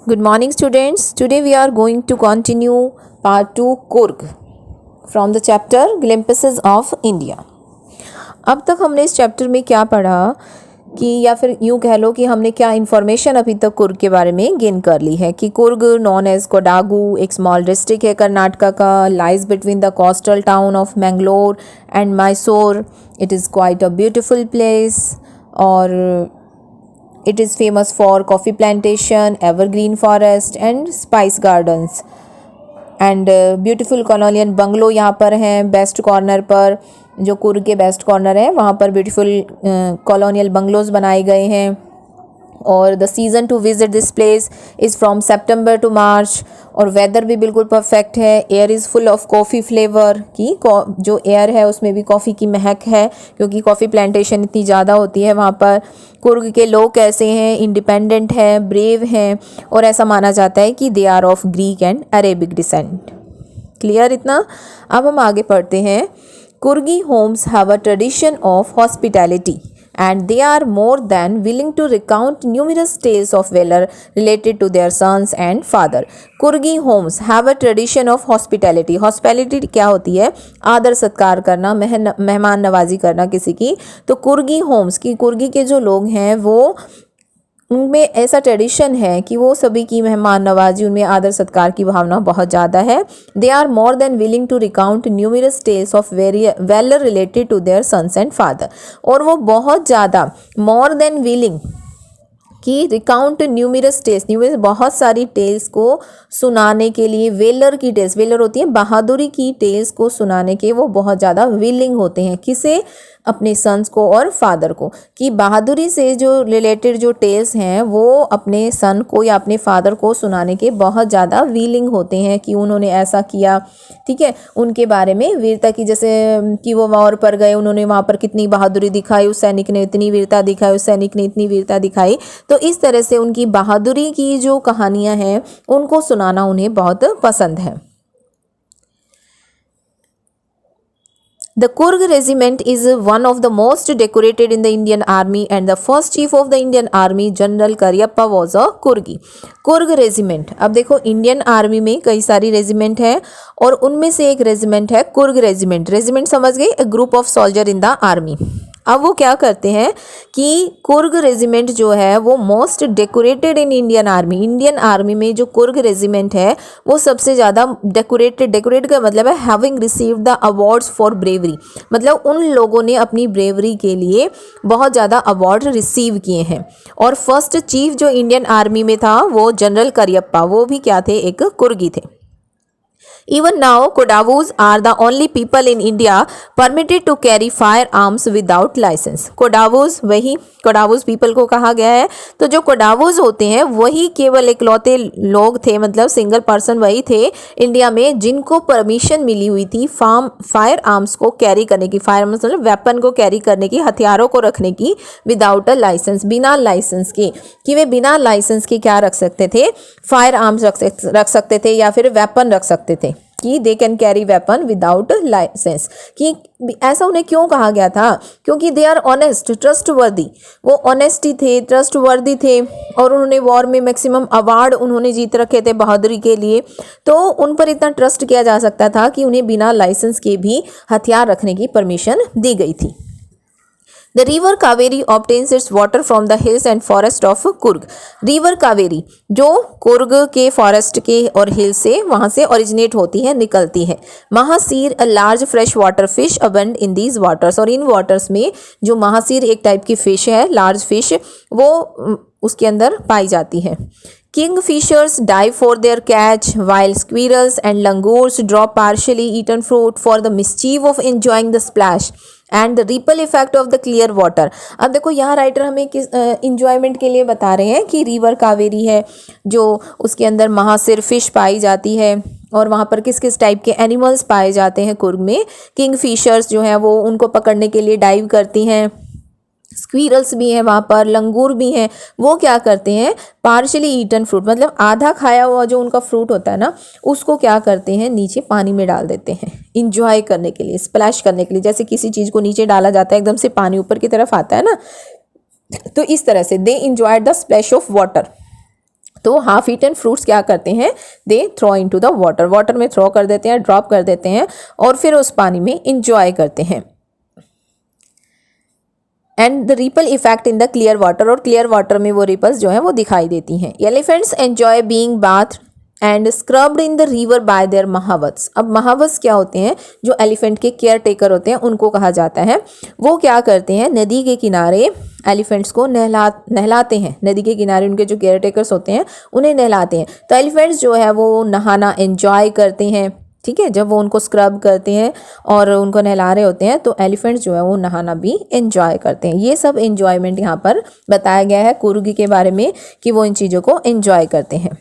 Good morning, students. Today we are going to continue part 2 Kurg from the chapter Glimpses of India. अब तक हमने इस chapter में क्या पढ़ा कि या फिर यूँ कह लो कि हमने क्या इन्फॉर्मेशन अभी तक कुर्ग के बारे में गेन कर ली है कि कुर्ग नॉन एज कोडागू एक स्मॉल डिस्ट्रिक्ट है कर्नाटका का, lies between the coastal town of Mangalore and Mysore. It is quite a beautiful place और it is famous for coffee plantation, evergreen forest and spice gardens and beautiful colonial bungalow यहाँ पर हैं best corner पर. जो कुर्ग के best corner है वहाँ पर ब्यूटीफुल कॉलोनियल बंगलोज बनाए गए हैं. और the season to visit this place is from September to March. और वेदर भी बिल्कुल परफेक्ट है. Air is full of coffee flavour की जो एयर है उसमें भी कॉफ़ी की महक है क्योंकि कॉफ़ी प्लांटेशन इतनी ज़्यादा होती है वहाँ पर. कुर्ग के लोग कैसे हैं, इंडिपेंडेंट हैं, ब्रेव हैं और ऐसा माना जाता है कि they are of Greek and Arabic descent. Clear इतना. अब हम आगे पढ़ते हैं. Coorgi homes have a tradition of hospitality and they are more than willing to recount numerous tales of valor related to their sons and father. कुर्गी homes have a tradition of hospitality. hospitality क्या होती है? आदर सत्कार करना, मेहमान नवाजी करना किसी की. तो कुर्गी homes की कुर्गी के जो लोग हैं वो उनमें ऐसा ट्रेडिशन है कि वो सभी की मेहमान नवाजी, उनमें आदर सत्कार की भावना बहुत ज़्यादा है. They are more than willing to recount numerous tales of valour related to their sons and father. और वो बहुत ज़्यादा मोर देन विलिंग कि रिकाउंट न्यूमरस टेल्स, न्यूमरस बहुत सारी टेल्स को सुनाने के लिए, वेलर की टेल्स, वेलर होती है बहादुरी की टेल्स को सुनाने के वो बहुत ज़्यादा विलिंग होते हैं. किसे? अपने सन्स को और फादर को. कि बहादुरी से जो रिलेटेड जो टेल्स हैं वो अपने सन को या अपने फादर को सुनाने के बहुत ज़्यादा विलिंग होते हैं कि उन्होंने ऐसा किया. ठीक है, उनके बारे में वीरता की, जैसे कि वो वॉर पर गए, उन्होंने वहाँ पर कितनी बहादुरी दिखाई, उस सैनिक ने इतनी वीरता दिखाई, उस सैनिक ने इतनी वीरता दिखाई. तो इस तरह से उनकी बहादुरी की जो कहानियाँ हैं उनको सुनाना उन्हें बहुत पसंद है. The Kurg regiment is one of the most decorated in the Indian Army and the first chief of the Indian Army, General Cariappa, was a Kurgi. Coorg regiment. अब देखो इंडियन आर्मी में कई सारी रेजिमेंट है और उनमें से एक रेजिमेंट है कुर्ग रेजिमेंट. रेजिमेंट समझ गए, a group of soldier in the army. अब वो क्या करते हैं कि कुर्ग रेजिमेंट जो है वो most decorated in Indian army. Indian army में जो कुर्ग रेजिमेंट है वो सबसे ज़्यादा डेकोरेटेड. डेकोरेट का मतलब है having received the awards for bravery. मतलब उन लोगों ने अपनी ब्रेवरी के लिए बहुत ज़्यादा अवार्ड रिसीव किए हैं. और फर्स्ट चीफ जो इंडियन आर्मी में था वो जनरल करियप्पा, वो भी क्या थे? एक कुर्गी थे. Even now, Kodavus are the only people in India permitted to carry firearms without license. Kodavus, वही कोडावूज पीपल को कहा गया है. तो जो कोडावूज होते हैं वही केवल इकलौते लोग थे, मतलब सिंगल पर्सन वही थे इंडिया में जिनको परमिशन मिली हुई थी फायर आर्म्स को कैरी करने की. फायर आर्म्स मतलब वेपन को कैरी करने की, हथियारों को रखने की विदाउट अ लाइसेंस, बिना लाइसेंस के. कि वे बिना लाइसेंस के क्या रख सकते थे? फायर आर्म्स रख सकते थे या फिर वेपन रख सकते थे कि they can carry weapon without licence. कि ऐसा उन्हें क्यों कहा गया था? क्योंकि दे आर ऑनेस्ट, ट्रस्टवर्दी. वो ऑनेस्टी थे, ट्रस्टवर्दी थे और उन्होंने वॉर में मैक्सिमम अवार्ड उन्होंने जीत रखे थे बहादुरी के लिए. तो उन पर इतना ट्रस्ट किया जा सकता था कि उन्हें बिना लाइसेंस के भी हथियार रखने की परमिशन दी गई थी. The river Kaveri obtains its water from the hills and forest of Kurg. River Kaveri जो कुर्ग के फॉरेस्ट के और हिल से वहाँ से ओरिजिनेट होती है, निकलती है. Mahseer a large fresh water fish abound in these waters. और इन वाटर्स में जो महासीर एक टाइप की फिश है, लार्ज फिश, वो उसके अंदर पाई जाती है. Kingfishers dive for their catch, while squirrels and langurs drop partially eaten fruit for the mischief of enjoying the splash and the ripple effect of the clear water. अब देखो यहाँ writer हमें किस इंजॉयमेंट के लिए बता रहे हैं कि रिवर कावेरी है जो उसके अंदर महासिर फिश पाई जाती है और वहाँ पर किस किस टाइप के एनिमल्स पाए जाते हैं कुर्ग में. किंगफिशर्स जो हैं वो उनको पकड़ने के लिए डाइव करती हैं. स्क्वीरल्स भी हैं वहाँ पर, लंगूर भी हैं. वो क्या करते हैं? पार्शली ईटन फ्रूट, मतलब आधा खाया हुआ जो उनका फ्रूट होता है ना, उसको क्या करते हैं? नीचे पानी में डाल देते हैं इंजॉय करने के लिए, स्प्लैश करने के लिए. जैसे किसी चीज़ को नीचे डाला जाता है एकदम से पानी ऊपर की तरफ आता है ना, तो इस तरह से they enjoyed the splash of water. तो हाफ ईटन फ्रूट्स क्या करते हैं, they throw into the water, water में थ्रो कर देते हैं, ड्रॉप कर देते हैं और फिर उस पानी में इंजॉय करते हैं। And the ripple effect in the clear water, और क्लियर वाटर में वो रिपल्स जो है वो दिखाई देती हैं। Elephants enjoy being bath and scrubbed in the river by their mahouts. अब महावत्स क्या होते हैं, जो एलिफेंट के केयर टेकर होते हैं उनको कहा जाता है। वो क्या करते हैं, नदी के किनारे एलिफेंट्स को नहलाते हैं, नदी के किनारे उनके जो केयर टेकर्स होते हैं उन्हें नहलाते हैं। तो एलिफेंट्स जो है वो नहाना एंजॉय करते हैं, ठीक है। जब वो उनको स्क्रब करते हैं और उनको नहला रहे होते हैं तो एलिफेंट्स जो है वो नहाना भी एंजॉय करते हैं। ये सब एंजॉयमेंट यहाँ पर बताया गया है कुर्ग के बारे में कि वो इन चीज़ों को एंजॉय करते हैं।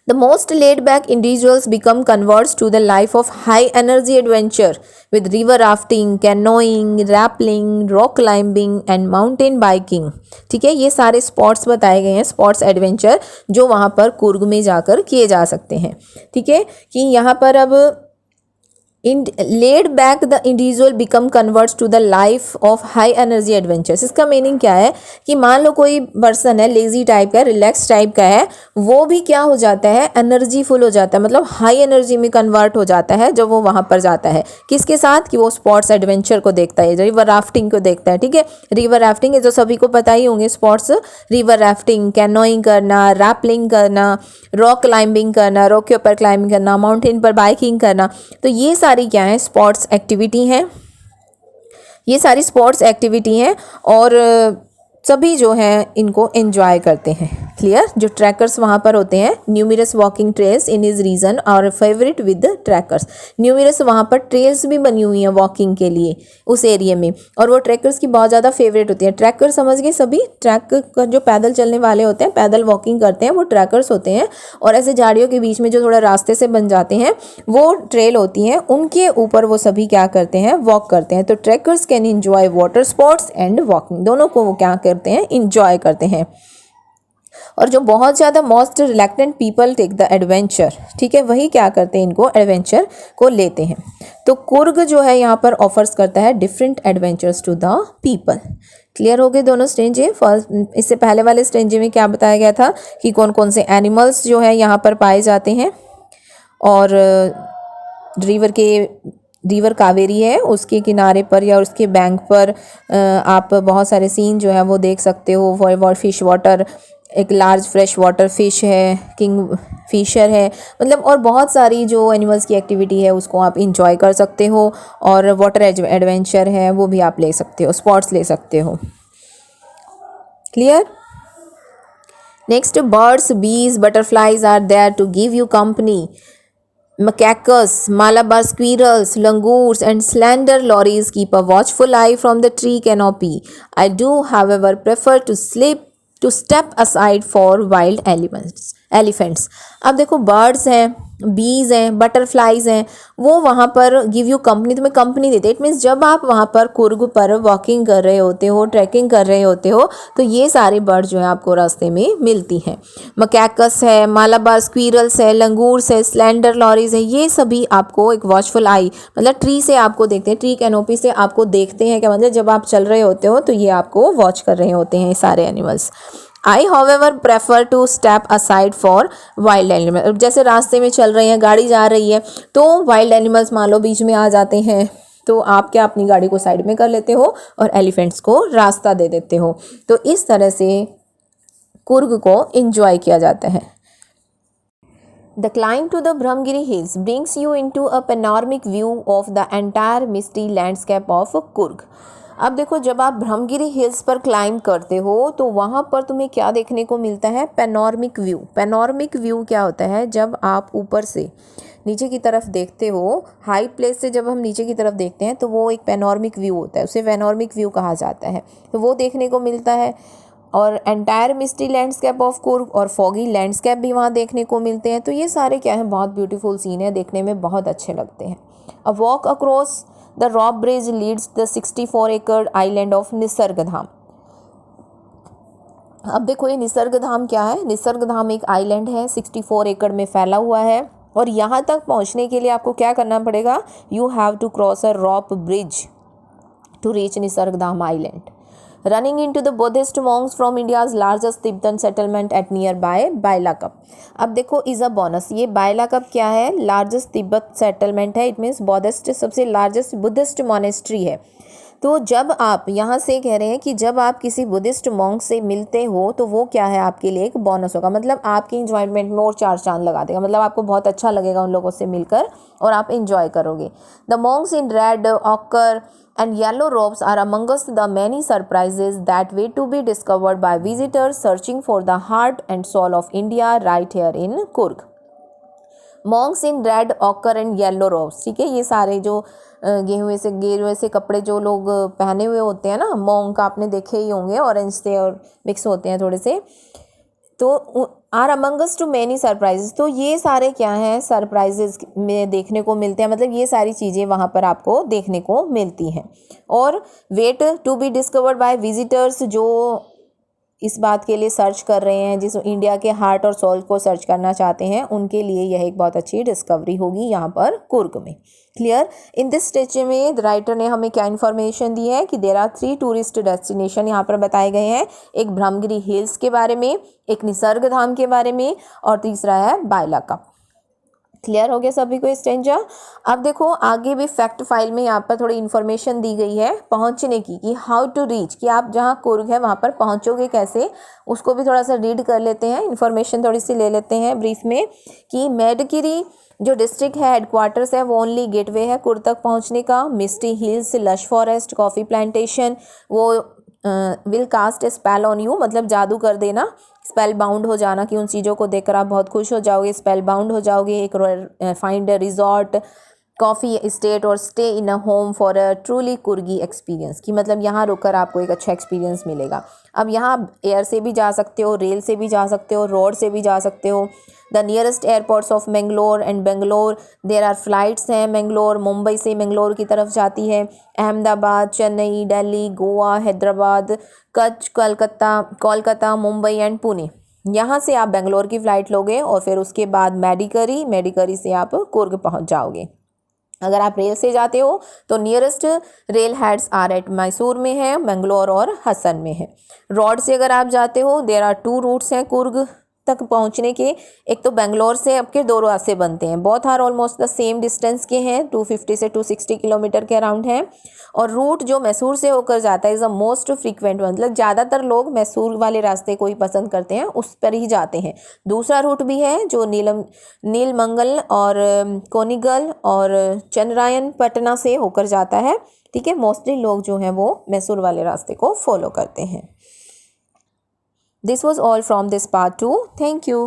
The most laid-back individuals become converts to the life of high-energy adventure with river rafting, canoeing, rappelling, rock climbing and mountain biking। ठीक है, ये सारे स्पॉट्स बताए गए हैं, स्पॉट्स एडवेंचर जो वहाँ पर कुर्ग में जाकर किए जा सकते हैं। ठीक है, कि यहाँ पर अब led back the individual become converts to the life of high energy adventures. इसका मीनिंग क्या है कि मान लो कोई पर्सन है लेजी टाइप का, रिलैक्स टाइप का है, वो भी क्या हो जाता है, एनर्जी फुल हो जाता है, मतलब हाई एनर्जी में कन्वर्ट हो जाता है जब वो वहाँ पर जाता है। किसके साथ, कि वो स्पोर्ट्स एडवेंचर को देखता है, रिवर राफ्टिंग को देखता है। ठीक है, रिवर राफ्टिंग है जो सभी को पता ही होंगे स्पॉट्स, रिवर राफ्टिंग, कैनोइंग करना, रैपलिंग करना, रॉक क्लाइंबिंग करना, रॉक के ऊपर क्लाइंबिंग करना, माउंटेन पर बाइकिंग करना। तो ये सारी क्या है, स्पोर्ट्स एक्टिविटी हैं, ये सारी स्पोर्ट्स एक्टिविटी हैं और सभी जो हैं इनको एंजॉय करते हैं। क्लियर। जो ट्रैकर्स वहाँ पर होते हैं, numerous walking trails in his region और फेवरेट विद ट्रैकर्स। न्यूमरस वहाँ पर ट्रेल्स भी बनी हुई हैं वॉकिंग के लिए उस एरिया में, और वो ट्रैकर्स की बहुत ज़्यादा फेवरेट होती है। ट्रैकर समझ गए सभी, ट्रैक का जो पैदल चलने वाले होते हैं, पैदल वॉकिंग करते हैं, वो ट्रैकर्स होते हैं। और ऐसे झाड़ियों के बीच में जो थोड़ा रास्ते से बन जाते हैं वो ट्रेल होती हैं, उनके ऊपर वो सभी क्या करते हैं, वॉक करते हैं। तो trekkers can enjoy water sports and walking, दोनों को वो क्या करते हैं, इंजॉय करते हैं। और जो बहुत ज़्यादा most reluctant people take the adventure, ठीक है, वही क्या करते हैं, इनको एडवेंचर को लेते हैं। तो कुर्ग जो है यहाँ पर ऑफर्स करता है different adventures to the people. Clear हो गए दोनों स्ट्रेंजे। फर्स्ट, इससे पहले वाले स्ट्रेंजे में क्या बताया गया था कि कौन कौन से एनिमल्स जो है यहाँ पर पाए जाते हैं, और रिवर कावेरी है उसके किनारे पर या उसके बैंक पर आप बहुत सारे सीन जो है वो देख सकते हो। फिश वाटर, एक लार्ज फ्रेश वाटर फिश है, किंग फिशर है, मतलब और बहुत सारी जो एनिमल्स की एक्टिविटी है उसको आप इंजॉय कर सकते हो। और वाटर एडवेंचर है वो भी आप ले सकते हो, स्पॉट्स ले सकते हो। Clear. Next, birds, bees, butterflies are there to give you company. Macaques, Malabar squirrels, langurs, and slender lories keep a watchful eye from the tree canopy. I do, however, prefer to step aside for wild elephants. अब देखो, birds हैं, बीज हैं, butterflies हैं, वो वहाँ पर give you company, तुम्हें कंपनी देते हैं। इट मीन्स जब आप वहाँ पर कुर्ग पर वॉकिंग कर रहे होते हो, ट्रैकिंग कर रहे होते हो, तो ये सारे बर्ड जो हैं आपको रास्ते में मिलती हैं। मकैकस है, मालाबार स्क्वीरल्स है, लंगूर्स है, स्लेंडर लॉरीज है, ये सभी आपको एक वॉचफुल आई, मतलब ट्री से आपको देखते हैं, ट्री कैनोपी से आपको देखते हैं। क्या मतलब, जब आप चल रहे होते हो तो ये आपको वॉच कर रहे होते हैं ये सारे animals. I however prefer to step aside for wild animals। जैसे रास्ते में चल रहे हैं, गाड़ी जा रही है, तो वाइल्ड एनिमल्स मान लो बीच में आ जाते हैं, तो आप क्या अपनी गाड़ी को साइड में कर लेते हो और एलिफेंट्स को रास्ता दे देते हो। तो इस तरह से कुर्ग को एंजॉय किया जाता है। The climb to the Brahmagiri Hills brings you into a panoramic view of the entire misty landscape of Kurg। अब देखो, जब आप ब्रह्मगिरी हिल्स पर क्लाइंब करते हो तो वहाँ पर तुम्हें क्या देखने को मिलता है, पैनोरमिक व्यू। पैनोरमिक व्यू क्या होता है, जब आप ऊपर से नीचे की तरफ देखते हो, हाई प्लेस से जब हम नीचे की तरफ देखते हैं तो वो एक पैनोरमिक व्यू होता है, उसे पैनोरमिक व्यू कहा जाता है। तो वो देखने को मिलता है। और entire misty landscape of Coorg और फॉगी लैंडस्केप भी वहाँ देखने को मिलते हैं। तो ये सारे क्या हैं, बहुत ब्यूटीफुल सीन है, देखने में बहुत अच्छे लगते हैं। A walk across the rock bridge leads the 64 एकड़ आइलैंड ऑफ निसर्ग धाम। अब देखो, ये निसर्ग धाम क्या है, निसर्ग धाम एक आइलैंड है, 64 एकड़ में फैला हुआ है। और यहाँ तक पहुँचने के लिए आपको क्या करना पड़ेगा, you have to cross a rock bridge to reach Nisarga Dham island. running into the Buddhist monks from India's largest Tibetan settlement at nearby Bailakap. अब देखो इज अ बोनस, ये बाइलाकप क्या है, लार्जेस्ट तिब्बत सेटलमेंट है, इट मीन्स बुद्धिस्ट सबसे largest Buddhist monastery है। तो जब आप यहाँ से कह रहे हैं कि जब आप किसी बुद्धिस्ट मॉन्क से मिलते हो तो वो क्या है आपके लिए एक बोनस होगा, मतलब आपकी इंजॉयमेंट में और चार चांद लगा देगा, मतलब आपको बहुत अच्छा लगेगा उन लोगों से मिलकर और आप इंजॉय करोगे। The Monks in red occur and yellow robes are amongst the many surprises that wait to be discovered by visitors searching for the heart and soul of India right here in Coorg. Monks in red occur and yellow ropes, ठीक है, ये सारे जो गेरुए से कपड़े जो लोग पहने हुए होते हैं ना, मॉन्क आपने देखे ही होंगे, ऑरेंज से और मिक्स होते हैं थोड़े से, तो are amongst too many surprises, तो ये सारे क्या हैं सरप्राइजेस में देखने को मिलते हैं, मतलब ये सारी चीज़ें वहाँ पर आपको देखने को मिलती हैं। और wait to be discovered by visitors, जो इस बात के लिए सर्च कर रहे हैं, जिस इंडिया के हार्ट और सोल को सर्च करना चाहते हैं, उनके लिए यह एक बहुत अच्छी डिस्कवरी होगी यहाँ पर कुर्ग में। क्लियर। इन दिस स्टेज में राइटर ने हमें क्या इन्फॉर्मेशन दी है कि देर आर 3 टूरिस्ट डेस्टिनेशन यहाँ पर बताए गए हैं, एक ब्रह्मगिरी हिल्स के बारे में, एक निसर्ग धाम के बारे में, और तीसरा है बाइलाकप। क्लियर हो गया सभी को स्टेंजा। अब देखो आगे भी फैक्ट फाइल में यहाँ पर थोड़ी इन्फॉर्मेशन दी गई है पहुँचने की, कि हाउ टू रीच, कि आप जहाँ कुर्ग है वहाँ पर पहुँचोगे कैसे, उसको भी थोड़ा सा रीड कर लेते हैं, इन्फॉर्मेशन थोड़ी सी ले लेते हैं ब्रीफ में। कि मेडगिरी जो डिस्ट्रिक्ट है हेडक्वार्टर्स है वो ओनली गेटवे है कुर्ग तक पहुँचने का। Misty hills, lush forest, coffee plantation, वो will cast a spell on you, मतलब जादू कर देना, स्पेल बाउंड हो जाना, कि उन चीज़ों को देखकर आप बहुत खुश हो जाओगे, स्पेल बाउंड हो जाओगे। एक find a resort, coffee estate और stay in a home for a truly Coorgi experience, कि मतलब यहाँ रुककर आपको एक अच्छा एक्सपीरियंस मिलेगा। अब यहाँ एयर से भी जा सकते हो, रेल से भी जा सकते हो, रोड से भी जा सकते हो। The nearest airports of Mangalore and Bangalore, there are flights हैं मैंगलोर, मुंबई से मैंगलोर की तरफ जाती है, अहमदाबाद, चेन्नई, दिल्ली, गोवा, हैदराबाद, कच्छ, कोलकाता, मुंबई एंड पुणे। यहाँ से आप बेंगलोर की फ़्लाइट लोगे और फिर उसके बाद मेडिकरी से आप कुर्ग पहुँच जाओगे। अगर आप रेल से जाते हो तो nearest rail heads are at Mysore में है, मैंगलोर और हसन में है। रोड से अगर आप जाते हो देर आर 2 रूट्स हैं कुर्ग तक पहुंचने के, एक तो बेंगलोर से आपके 2 रास्ते बनते हैं, both are almost the same distance के हैं, 250 से 260 किलोमीटर के अराउंड हैं। और रूट जो मैसूर से होकर जाता है इज़ द मोस्ट फ्रीक्वेंट, मतलब ज़्यादातर लोग मैसूर वाले रास्ते को ही पसंद करते हैं, उस पर ही जाते हैं। दूसरा रूट भी है जो नीलमंगल और कोनिगल और चंद्रायन पटना से होकर जाता है, ठीक है। मोस्टली लोग जो हैं वो मैसूर वाले रास्ते को फॉलो करते हैं। This was all from this part 2. Thank you.